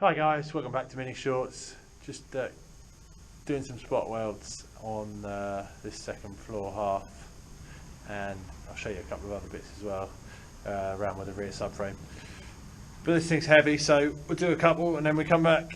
Hi guys, welcome back to Mini Shorts. Just doing some spot welds on this second floor half, and I'll show you a couple of other bits as well around with the rear subframe. But this thing's heavy, so we'll do a couple and then we come back.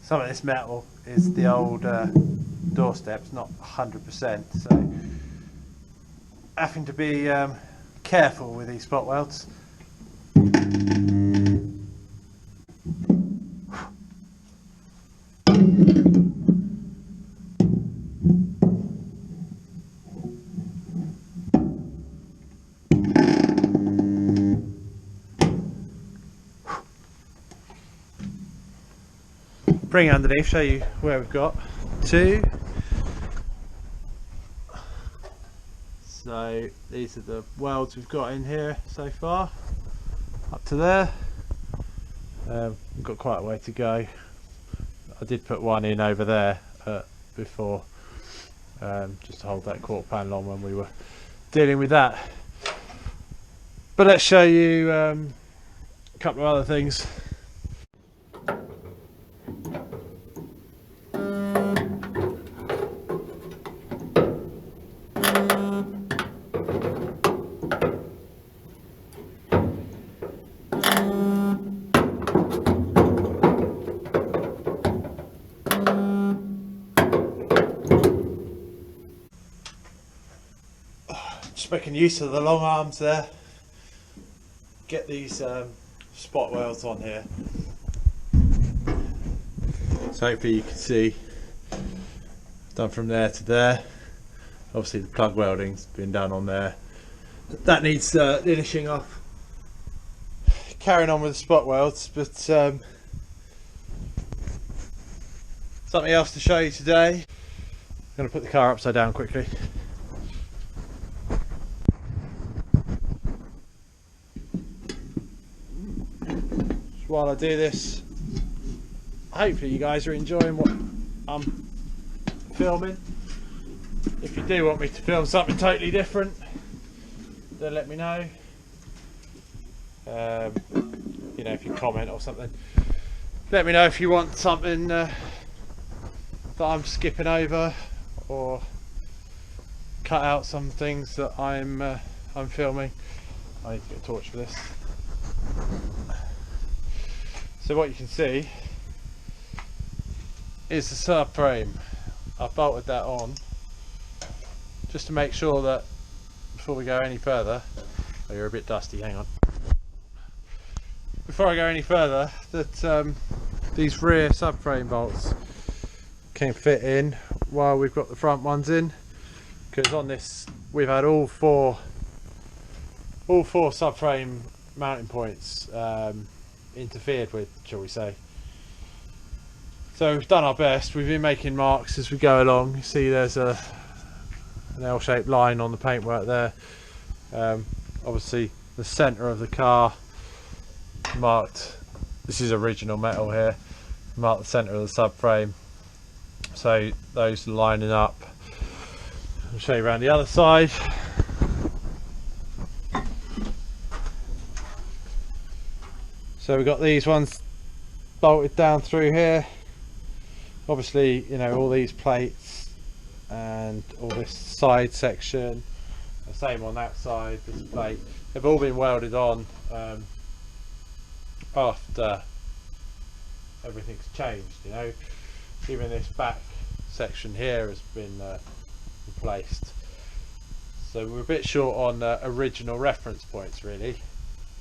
Some of this metal is the old doorsteps, not 100%, so having to be careful with these spot welds. Bring it underneath, show you where we've got two. So these are the welds we've got in here so far, up to there. We've got quite a way to go. I did put one in over there before, just to hold that quarter panel on when we were dealing with that. But let's show you a couple of other things. Just making use of the long arms there. Get these spot welds on here. So hopefully you can see done from there to there. Obviously the plug welding's been done on there. That needs finishing off. Carrying on with the spot welds, but something else to show you today. I'm going to put the car upside down quickly. While I do this, hopefully you guys are enjoying what I'm filming. If you do want me to film something totally different, then let me know. You know, if you comment or something, let me know if you want something that I'm skipping over, or cut out some things that I'm filming. I need to get a torch for this. So what you can see is the subframe. I've bolted that on just to make sure that before we go any further, oh, you're a bit dusty, hang on. Before I go any further, that these rear subframe bolts can fit in while we've got the front ones in, because on this we've had all four subframe mounting points interfered with, shall we say. So we've done our best. We've been making marks as we go along. You see there's an L-shaped line on the paintwork there. Obviously the centre of the car marked, this is original metal here, marked the centre of the subframe, so those are lining up. I'll show you around the other side. So we've got these ones bolted down through here. Obviously, you know, all these plates and all this side section, the same on that side, this plate, they've all been welded on after everything's changed, you know. Even this back section here has been replaced. So we're a bit short on original reference points, really.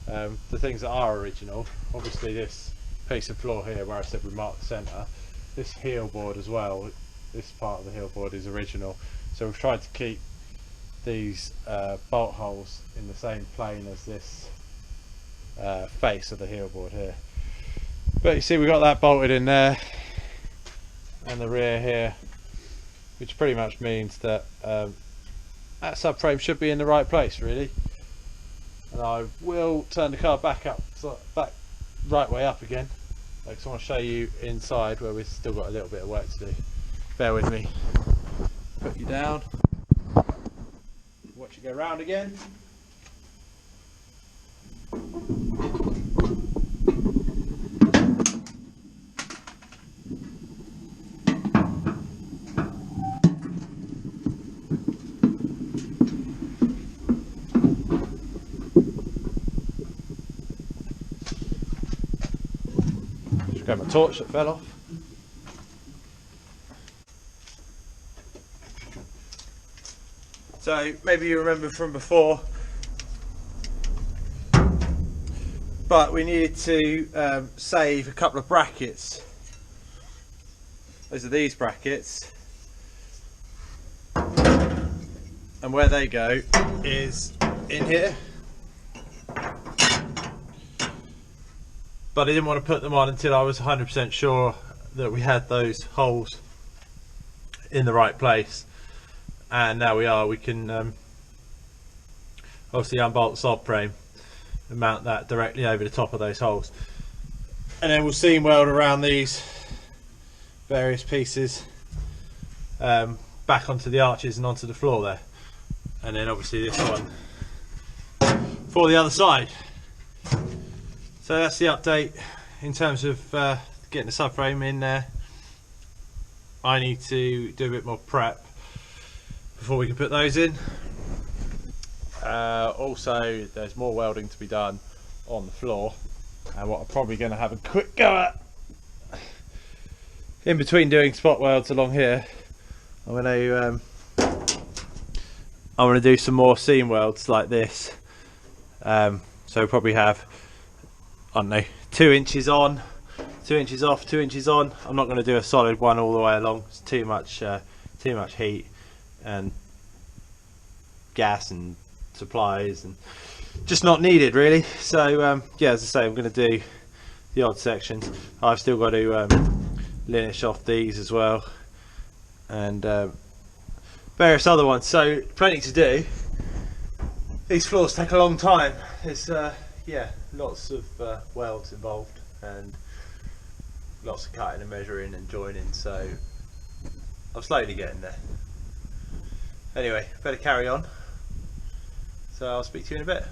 The things that are original, obviously this piece of floor here where I said we marked the centre, this heel board as well, this part of the heel board is original, so we've tried to keep these bolt holes in the same plane as this face of the heel board here. But you see we've got that bolted in there, and the rear here, which pretty much means that that subframe should be in the right place really. And I will turn the car back up, so back right way up again. I just want to show you inside where we've still got a little bit of work to do. Bear with me. Put you down. Watch it go round again. Just grab my torch that fell off. So maybe you remember from before, but we needed to save a couple of brackets. Those are these brackets, and where they go is in here. But I didn't want to put them on until I was 100% sure that we had those holes in the right place. And now we are. We can obviously unbolt the subframe and mount that directly over the top of those holes, and then we'll seam weld around these various pieces back onto the arches and onto the floor there, and then obviously this one for the other side. So that's the update in terms of getting the subframe in there. I need to do a bit more prep before we can put those in. Also there's more welding to be done on the floor, and what I'm probably going to have a quick go at in between doing spot welds along here, I'm going to do some more seam welds like this. So we'll probably have, I don't know, 2 inches on, 2 inches off, 2 inches on. I'm not going to do a solid one all the way along. It's too much heat and gas and supplies, and just not needed really. So yeah, as I say, I'm going to do the odd sections. I've still got to linish off these as well, and various other ones. So plenty to do. These floors take a long time. There's yeah, lots of welds involved, and lots of cutting and measuring and joining. So I'm slowly getting there. Anyway, better carry on. So I'll speak to you in a bit.